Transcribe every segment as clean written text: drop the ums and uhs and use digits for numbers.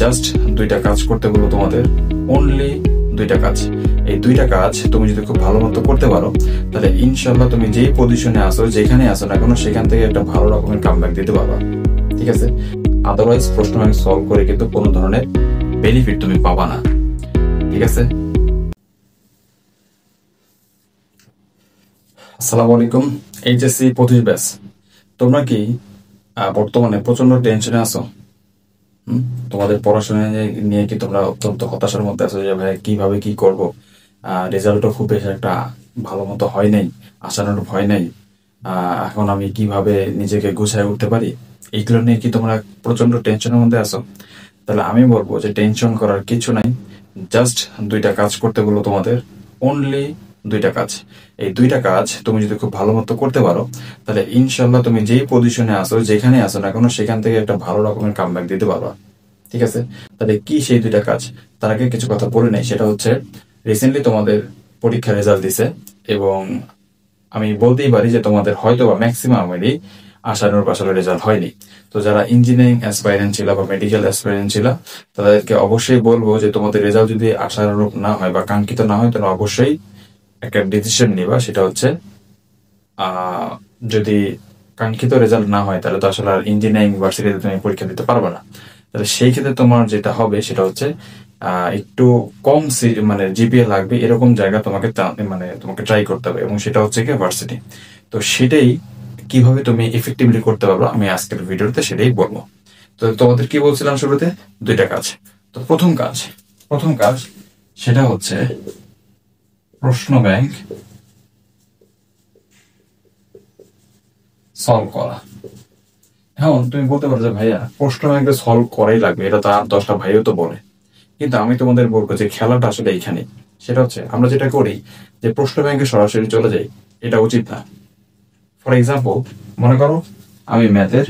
Just দুইটা কাজ করতে বলবো তোমাদের, অনলি দুইটা কাজ। এই দুইটা কাজ তুমি যদি খুব ভালো মতো করতে পারো তাহলে ইনশাল্লাহ তুমি যেই পজিশনে আসো, যেখানে আসো না কেন, সেখান থেকে একটা ভালো রকমের কামব্যাক দিতে পারবা। ঠিক আছে? আদারওয়াইজ প্রশ্ন ব্যাংক সলভ করে কিন্তু কোনো ধরনের বেনিফিট তুমি পাবা না। ঠিক আছে? আসসালামু আলাইকুম, এইচএসসি 25 ব্যাচ। তোমরা কি বর্তমানে প্রচন্ড টেনশনে আছো? তোমাদের পড়াশোনা নিয়ে কি তোমরা অত্যন্ত হতাশার মধ্যে আছো যে ভাই কিভাবে কি করব, রেজাল্টও খুব বেশি একটা ভালো মতো হয় নাই, আশানুরূপ হয় নাই, এখন আমি কিভাবে নিজেকে গুছায় উঠতে পারি, এইগুলো নিয়ে কি তোমরা প্রচন্ড টেনশনের মধ্যে আছো? তাহলে আমি বলবো যে টেনশন করার কিছু নাই, জাস্ট দুইটা কাজ করতে বলবো তোমাদের, অনলি দুইটা কাজ। এই দুইটা কাজ তুমি যদি খুব ভালো মতো করতে পারো তাহলে ইনশাল্লাহ তুমি যেই পজিশনে আসো, যেখানে আসো না কেন, সেখান থেকে একটা ভালো রকমের কামব্যাক দিতে পারবা। ঠিক আছে? তাহলে কি সেই দুইটা কাজ? তার আগে কিছু কথা বলে নেই। সেটা হচ্ছে, রিসেন্টলি তোমাদের পরীক্ষার রেজাল্ট দিছে এবং আমি বলতেই পারি যে তোমাদের হয়তো বা ম্যাক্সিমামেরই আশানুরূপ আসলে রেজাল্ট হয়নি। তো যারা ইঞ্জিনিয়ারিং অ্যাসপাইরেন্ট ছিল বা মেডিকেল অ্যাসপাইরেন্ট ছিল, তাদেরকে অবশ্যই বলবো যে তোমাদের রেজাল্ট যদি আশানুরূপ না হয় বা কাঙ্ক্ষিত না হয়, তাহলে অবশ্যই একটা ডিসিশন নিবা। সেটা হচ্ছে, যদি কাঙ্ক্ষিত রেজাল্ট না হয় তাহলে তো আসলে আর ইঞ্জিনিয়ারিং ইউনিভার্সিটিতে তুমি পরীক্ষা দিতে পারবে না। তাহলে সেই ক্ষেত্রে তোমার যেটা হবে সেটা হচ্ছে, একটু কম মানে জিপিএ লাগবে এরকম জায়গা তোমাকে তোমাকে ট্রাই করতে হবে, এবং সেটা হচ্ছে কি ভার্সিটি। তো সেটাই কিভাবে তুমি এফেক্টিভলি করতে পারবে আমি আজকের ভিডিওতে সেটাই বলবো। তো তোমাদের কি বলছিলাম শুরুতে, দুইটা কাজ। তো প্রথম কাজ সেটা হচ্ছে প্রশ্ন ব্যাংক সলভ করা। এখন তুমি বলতে পারো যে ভাইয়া প্রশ্ন ব্যাংকে সলভ করাই লাগবে, এটা তো আর 10টা ভাইও তো বলে। কিন্তু আমি তোমাদের বলবো যে খেলাটা আসলে এইখানে। সেটা হচ্ছে, আমরা যেটা করি যে প্রশ্ন ব্যাংকে সরাসরি চলে যাই, এটা উচিত না। ফর এক্সাম্পল, মনে করো আমি ম্যাথের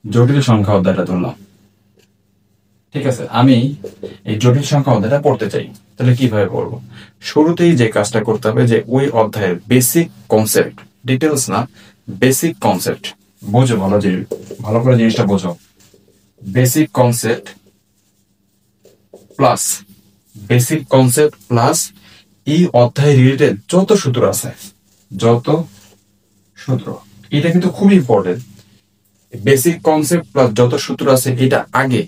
জটিল সংখ্যা অধ্যায়টা ধরলাম। ঠিক আছে? আমি এই জটিল সংখ্যা অধ্যায়টা পড়তে চাই। তাহলে কিভাবে পড়বো? শুরুতেই যে কাজটা করতে হবে যে ওই অধ্যায়ের বেসিক কনসেপ্ট, ডিটেলস না, বেসিক কনসেপ্ট বোঝো, ভালো করে জিনিসটা বোঝো। বেসিক কনসেপ্ট প্লাস এই অধ্যায় রিলেটেড যত সূত্র আছে, এটা কিন্তু খুব ইম্পর্টেন্ট। বেসিক কনসেপ্ট প্লাস যত সূত্র আছে, এটা আগে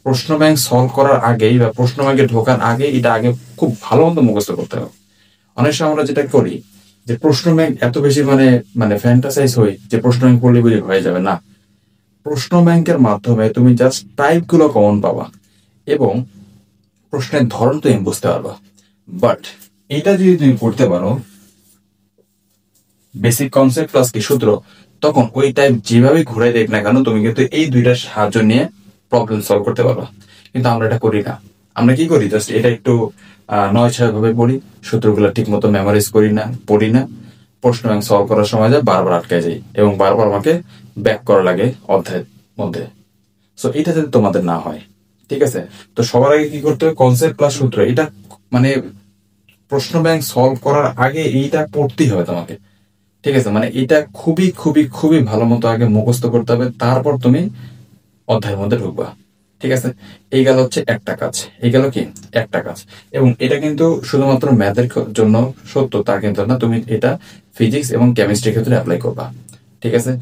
প্রশ্ন ব্যাংক সলভ করার আগেই বা প্রশ্ন ব্যাংকে ঢোকার আগে এটা আগে খুব ভালো মতো মুখস্থ করতে হবে। অনেক সময় আমরা যেটা করি যে প্রশ্ন ব্যাংক এত বেশি মানে ফ্যান্টাসাইজ হই যে প্রশ্ন ব্যাংক পড়লে বুঝে হয়ে যাবে না। প্রশ্ন ব্যাংকের মাধ্যমে তুমি জাস্ট টাইপ গুলো কমন পাবা এবং প্রশ্নের ধরন তুমি বুঝতে পারবা। বাট এটা যদি তুমি করতে পারো, বেসিক কনসেপ্ট প্লাস কি সূত্র, তখন ওই টাইপ যেভাবে ঘুরে দেখ না কেন, তুমি কিন্তু এই দুইটার সাহায্য নিয়ে প্রবলেম সলভ করতে পারবা। কিন্তু আমরা এটা করি না। আমরা কি করি, জাস্ট এটা একটু নয় ছয় ভাবে পড়ি, সূত্রগুলো ঠিক মতো মেমোরাইজ পড়ি না। প্রশ্ন ব্যাংক সলভ করার সময় যায় বারবার আটকে যাই এবং বারবার আমাকে ব্যাক করা লাগে অধ্যায়ের মধ্যে। সো এটা যাতে তোমাদের না হয়। ঠিক আছে? তো সবার আগে কি করতে হবে, কনসেপ্ট প্লাস সূত্র, এটা মানে প্রশ্ন ব্যাংক সলভ করার আগে এইটা পড়তেই হবে তোমাকে। ঠিক আছে? মানে এটা খুবই খুবই খুবই ভালো মতো আগে মুখস্থ করতে হবে, তারপর তুমি অধ্যায়ের মধ্যে ঢুকবা। ঠিক আছে? এই গেল হচ্ছে একটা কাজ, একটা কাজ। এবং এটা কিন্তু শুধুমাত্র ম্যাথের জন্য সত্য তা কিন্তু না, তুমি এটা ফিজিক্স এবং কেমিস্ট্রির ক্ষেত্রে অ্যাপ্লাই করবা। ঠিক আছে?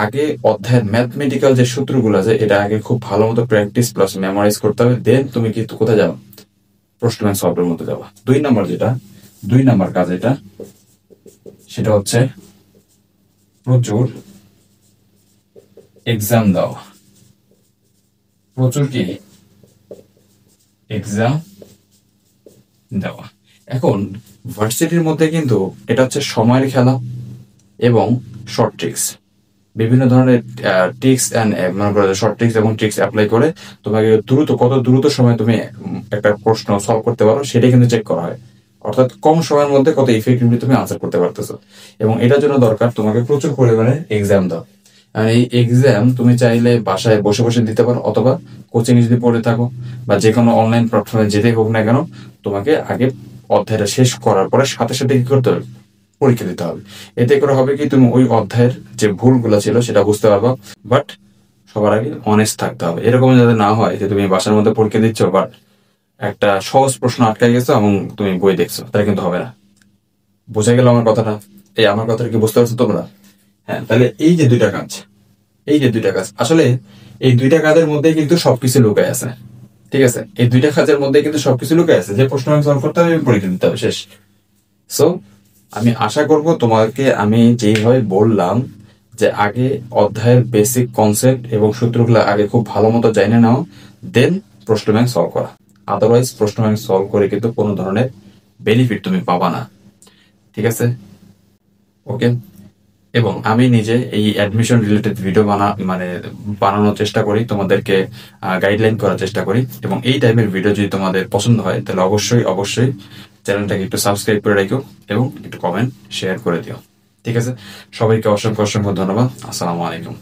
আগে অধ্যায়ের ম্যাথমেটিক্যাল যে সূত্রগুলো আছে, এটা আগে খুব ভালো মতো প্র্যাকটিস প্লাস মেমোরাইজ করতে হবে, দেন তুমি কিন্তু কোথায় যাও, প্রশ্ন ব্যাংক সলভের মধ্যে যাবা। দুই নাম্বার কাজ এটা, সেটা হচ্ছে প্রচুর এক্সাম দাও। এখন ভার্সিটির মধ্যে কিন্তু এটা হচ্ছে সময়ের খেলা এবং শর্ট ট্রিক্স, বিভিন্ন ধরনের ট্রিক্স অ্যান্ড শর্ট ট্রিক্স এবং ট্রিক্স অ্যাপ্লাই করে তোমাকে কত দ্রুত সময় তুমি একটা প্রশ্ন সলভ করতে পারো সেটাই কিন্তু চেক করা হয়। অর্থাৎ কম সময়ের মধ্যে কত ইফেক্টিভলি তুমি আনসার করতে পারতেছো। এবং এটার জন্য দরকার তোমাকে প্রচুর পরিমাণে এক্সাম দাও। আর এই এক্সাম তুমি চাইলে বাসায় বসে বসে দিতে পারো, অথবা কোচিং যদি পড়ে থাকো বা যে কোনো অনলাইন প্ল্যাটফর্মে যেতেই হোক না কেন, তোমাকে আগে অধ্যায়টা শেষ করার পরে সাথে সাথে কি করতে হবে, পরীক্ষা দিতে হবে। এতে করে হবে কি, তুমি ওই অধ্যায়ের যে ভুলগুলো ছিল সেটা বুঝতে পারবা। বাট সবার আগে অনেস্ট থাকতে হবে। এরকম যাতে না হয় যে তুমি বাসার মধ্যে পরীক্ষা দিচ্ছ বাট একটা সহজ প্রশ্ন আটকাই গেছো এবং তুমি বই দেখছো, তাই কিন্তু হবে না। বোঝা গেল আমার কথাটা? এই আমার কথাটা কি বুঝতে পারছো তোমরা? হ্যাঁ, তাহলে এই যে দুইটা কাজ, এই যে দুইটা কাজ, আসলে এই দুইটা কাজের মধ্যে কিন্তু সবকিছু লুকায় আছে। ঠিক আছে, এই দুইটা কাজের মধ্যে কিন্তু সবকিছু লুকায় আছে। যে প্রশ্ন আমি সলভ করতে হবে, আমি পরীক্ষা দিতে হবে, শেষ। সো আমি আশা করব তোমাকে আমি যেইভাবে বললাম যে আগে অধ্যায়ের বেসিক কনসেপ্ট এবং সূত্রগুলো আগে খুব ভালো মতো জেনে নাও, দেন প্রশ্ন ব্যাংক সলভ করা। আদারওয়াইজ প্রশ্ন ব্যাংক সলভ করে কিন্তু কোনো ধরনের বেনিফিট তুমি পাবা না। ঠিক আছে, ওকে। এবং আমি নিজে এই অ্যাডমিশন রিলেটেড ভিডিও বানানোর চেষ্টা করি, তোমাদেরকে গাইডলাইন করার চেষ্টা করি। এবং এই টাইপের ভিডিও যদি তোমাদের পছন্দ হয় তাহলে অবশ্যই অবশ্যই চ্যানেলটাকে একটু সাবস্ক্রাইব করে রাখো এবং একটু কমেন্ট শেয়ার করে দিও। ঠিক আছে, সবাইকে অসংখ্য অসংখ্য ধন্যবাদ। আসসালামু আলাইকুম।